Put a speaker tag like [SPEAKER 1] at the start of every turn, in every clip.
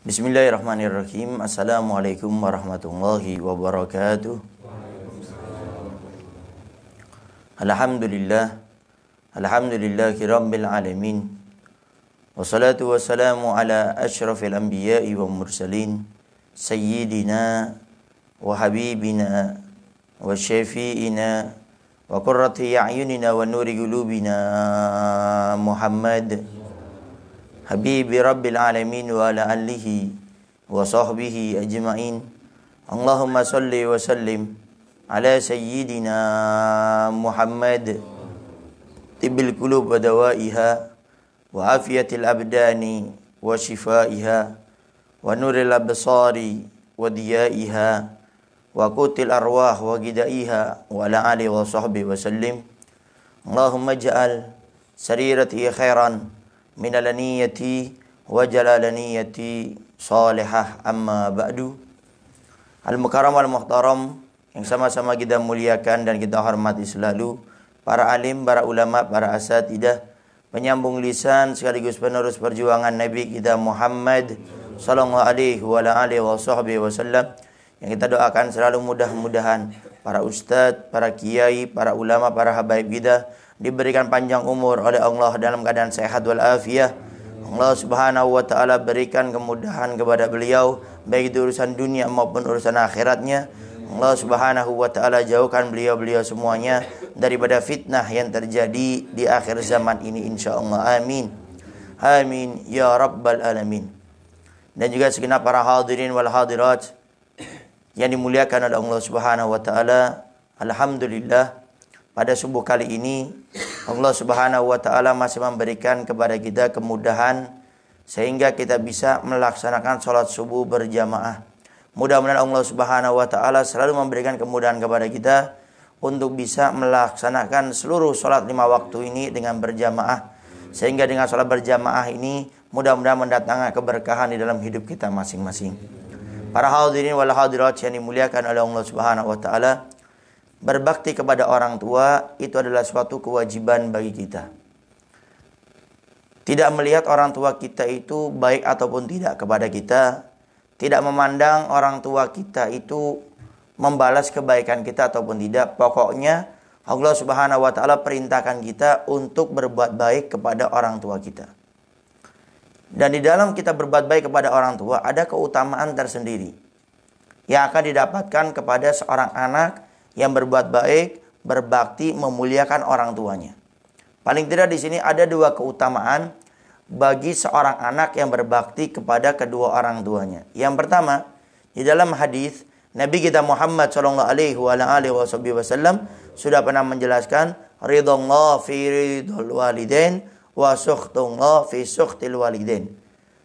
[SPEAKER 1] Bismillahirrahmanirrahim. Assalamualaikum warahmatullahi wabarakatuh. Alhamdulillahi rabbil alamin. Wassalatu wassalamu ala asyrafil anbiya'i wa mursalin, sayyidina wa habibina wa syafi'ina wa qurrati a'yunina wa nuri qulubina Muhammad Habibi Rabbil Alamin wa ala alihi wa sahbihi ajma'in. Allahumma salli wa sallim ala sayyidina Muhammad tibbil qulub wa dawaiha wa afiyatil abdani wa shifaiha wa nuril absari wa diyaiha wa qutil arwah wa gidaiha wa ala alihi wa sahbihi wa sallim. Allahumma ja'al sarirati khairan minalaniyati wa jalalaniyati salihah, amma ba'du. Al-mukarram wal-muhtaram yang sama-sama kita muliakan dan kita hormati selalu, para alim, para ulama, para asatidah, penyambung lisan sekaligus penerus perjuangan Nabi kita Muhammad sallallahu alaihi wa alihi wasallam, yang kita doakan selalu mudah-mudahan para ustadz, para kiai, para ulama, para habaib kita diberikan panjang umur oleh Allah dalam keadaan sehat walafiat. Allah Subhanahu wa taala berikan kemudahan kepada beliau baik itu urusan dunia maupun urusan akhiratnya. Allah Subhanahu wa taala jauhkan beliau-beliau semuanya daripada fitnah yang terjadi di akhir zaman ini, insyaallah. Amin. Amin ya rabbal alamin. Dan juga segenap para hadirin wal hadirat yang dimuliakan oleh Allah Subhanahu wa taala. Alhamdulillah, pada subuh kali ini Allah Subhanahu wa taala masih memberikan kepada kita kemudahan sehingga kita bisa melaksanakan sholat subuh berjamaah. Mudah-mudahan Allah Subhanahu wa taala selalu memberikan kemudahan kepada kita untuk bisa melaksanakan seluruh sholat 5 waktu ini dengan berjamaah, sehingga dengan sholat berjamaah ini mudah-mudahan mendatangkan keberkahan di dalam hidup kita masing-masing. Para hadirin wal hadirat yang dimuliakan oleh Allah Subhanahu wa taala, berbakti kepada orang tua itu adalah suatu kewajiban bagi kita. Tidak melihat orang tua kita itu baik ataupun tidak kepada kita, tidak memandang orang tua kita itu membalas kebaikan kita ataupun tidak. Pokoknya Allah Subhanahu wa taala perintahkan kita untuk berbuat baik kepada orang tua kita. Dan di dalam kita berbuat baik kepada orang tua ada keutamaan tersendiri yang akan didapatkan kepada seorang anak yang berbuat baik, berbakti, memuliakan orang tuanya. Paling tidak di sini ada 2 keutamaan bagi seorang anak yang berbakti kepada kedua orang tuanya. Yang pertama, di dalam hadis Nabi kita Muhammad sallallahu alaihi wasallam sudah pernah menjelaskan ridallah fi ridul walidain wa sukhtullah fi sukhtil walidain.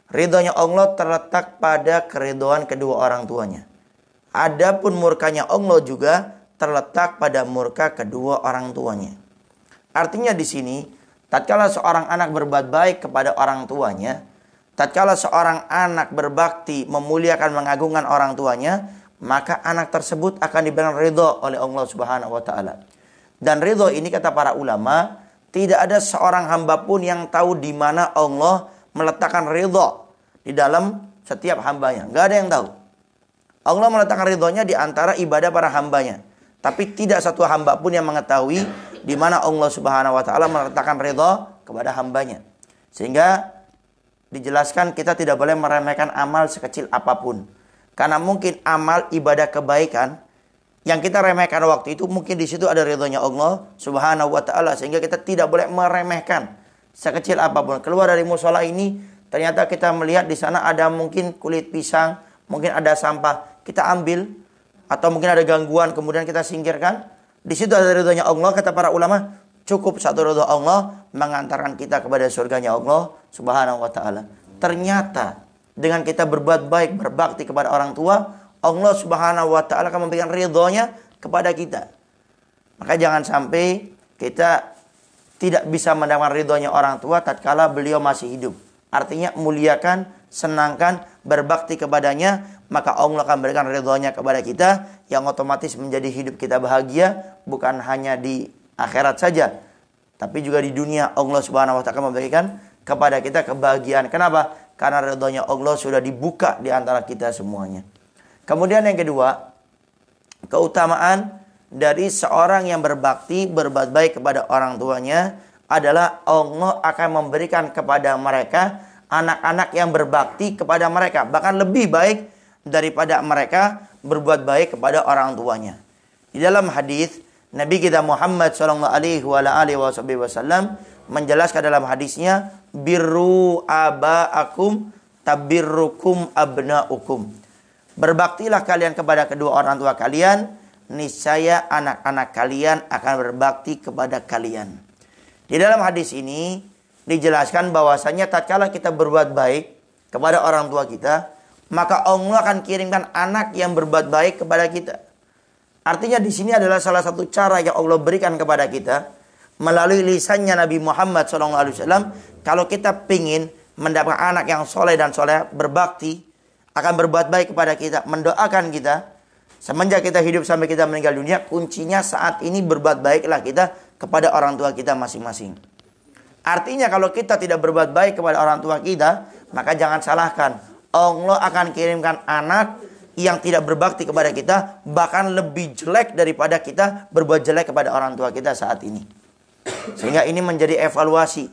[SPEAKER 1] Ridhonya Allah terletak pada keridhaan kedua orang tuanya. Adapun murkanya Allah juga terletak pada murka kedua orang tuanya. Artinya di sini, tatkala seorang anak berbuat baik kepada orang tuanya, tatkala seorang anak berbakti, memuliakan, mengagungkan orang tuanya, maka anak tersebut akan diberikan ridho oleh Allah Subhanahu wa taala. Dan ridho ini kata para ulama, tidak ada seorang hamba pun yang tahu di mana Allah meletakkan ridho di dalam setiap hambanya. Enggak ada yang tahu. Allah meletakkan ridhonya di antara ibadah para hambanya. Tapi tidak satu hamba pun yang mengetahui di mana Allah Subhanahu wa taala meletakkan ridha kepada hambanya. Sehingga dijelaskan kita tidak boleh meremehkan amal sekecil apapun. Karena mungkin amal ibadah kebaikan yang kita remehkan waktu itu mungkin di situ ada ridhonya Allah Subhanahu wa taala, sehingga kita tidak boleh meremehkan sekecil apapun. Keluar dari mushola ini ternyata kita melihat di sana ada mungkin kulit pisang, mungkin ada sampah, kita ambil. Atau mungkin ada gangguan kemudian kita singkirkan. Di situ ada ridhonya Allah, kata para ulama, cukup satu ridho Allah mengantarkan kita kepada surganya Allah Subhanahu wa taala. Ternyata dengan kita berbuat baik, berbakti kepada orang tua, Allah Subhanahu wa taala akan memberikan ridhonya kepada kita. Maka jangan sampai kita tidak bisa mendapatkan ridhonya orang tua tatkala beliau masih hidup. Artinya muliakan, senangkan, berbakti kepadanya, maka Allah akan berikan ridhonya kepada kita, yang otomatis menjadi hidup kita bahagia, bukan hanya di akhirat saja, tapi juga di dunia Allah Subhanahu wa taala memberikan kepada kita kebahagiaan. Kenapa? karena ridhonya Allah sudah dibuka di antara kita semuanya. Kemudian yang kedua, keutamaan dari seorang yang berbakti, berbuat baik kepada orang tuanya adalah Allah akan memberikan kepada mereka anak-anak yang berbakti kepada mereka. Bahkan lebih baik daripada mereka berbuat baik kepada orang tuanya. Di dalam hadis Nabi kita Muhammad SAW menjelaskan dalam hadisnya, birru aba'akum tabirrukum abna'ukum. Berbaktilah kalian kepada kedua orang tua kalian, niscaya anak-anak kalian akan berbakti kepada kalian. Di dalam hadis ini dijelaskan bahwasanya tatkala kita berbuat baik kepada orang tua kita, maka Allah akan kirimkan anak yang berbuat baik kepada kita. Artinya di sini adalah salah satu cara yang Allah berikan kepada kita melalui lisannya Nabi Muhammad SAW. Kalau kita ingin mendapatkan anak yang soleh dan soleh, berbakti, akan berbuat baik kepada kita, mendoakan kita semenjak kita hidup sampai kita meninggal dunia, kuncinya saat ini berbuat baiklah kita kepada orang tua kita masing-masing. Artinya kalau kita tidak berbuat baik kepada orang tua kita, maka jangan salahkan, Allah akan kirimkan anak yang tidak berbakti kepada kita, bahkan lebih jelek daripada kita berbuat jelek kepada orang tua kita saat ini. Sehingga ini menjadi evaluasi,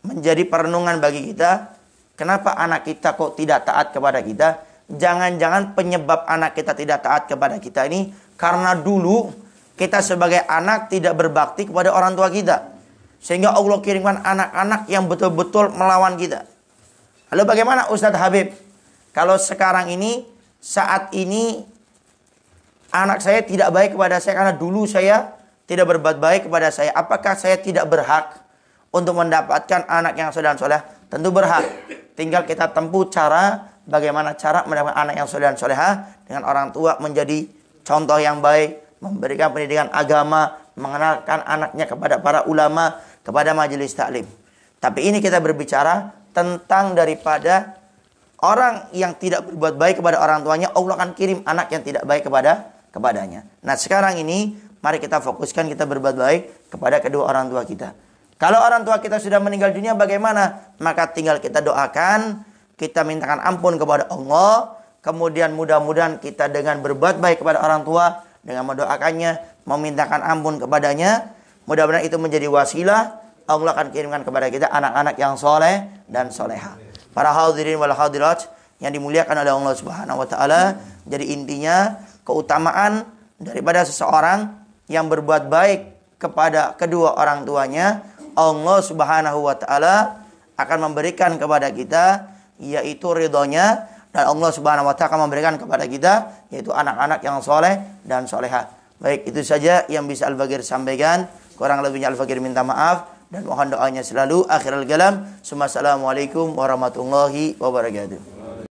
[SPEAKER 1] menjadi perenungan bagi kita. Kenapa anak kita kok tidak taat kepada kita? Jangan-jangan penyebab anak kita tidak taat kepada kita ini karena dulu kita sebagai anak tidak berbakti kepada orang tua kita, sehingga Allah kirimkan anak-anak yang betul-betul melawan kita. Lalu bagaimana Ustadz Habib? Kalau sekarang ini, saat ini anak saya tidak baik kepada saya karena dulu saya tidak berbuat baik kepada saya. Apakah saya tidak berhak untuk mendapatkan anak yang soleh dan soleh? Tentu berhak. Tinggal kita tempuh cara, bagaimana cara mendapatkan anak yang soleh dan solehah dengan orang tua menjadi contoh yang baik, memberikan pendidikan agama, mengenalkan anaknya kepada para ulama, kepada majelis taklim. Tapi ini kita berbicara tentang daripada orang yang tidak berbuat baik kepada orang tuanya, Allah akan kirim anak yang tidak baik kepadanya. Nah sekarang ini, mari kita fokuskan kita berbuat baik kepada kedua orang tua kita. Kalau orang tua kita sudah meninggal dunia bagaimana? Maka tinggal kita doakan, kita mintakan ampun kepada Allah. Kemudian mudah-mudahan kita dengan berbuat baik kepada orang tua, dengan mendoakannya, memintakan ampun kepadanya, mudah-mudahan itu menjadi wasilah. Allah akan kirimkan kepada kita anak-anak yang soleh dan soleha. Para hadirin wal hadirat yang dimuliakan oleh Allah Subhanahu wa taala, jadi intinya keutamaan daripada seseorang yang berbuat baik kepada kedua orang tuanya, Allah Subhanahu wa taala akan memberikan kepada kita yaitu ridhonya, dan Allah Subhanahu wa taala akan memberikan kepada kita yaitu anak-anak yang soleh dan soleha. Baik, itu saja yang bisa Al-Bagir sampaikan. Kurang lebihnya Al-Bagir minta maaf dan mohon doanya selalu. Akhirul kalam, assalamualaikum warahmatullahi wabarakatuh.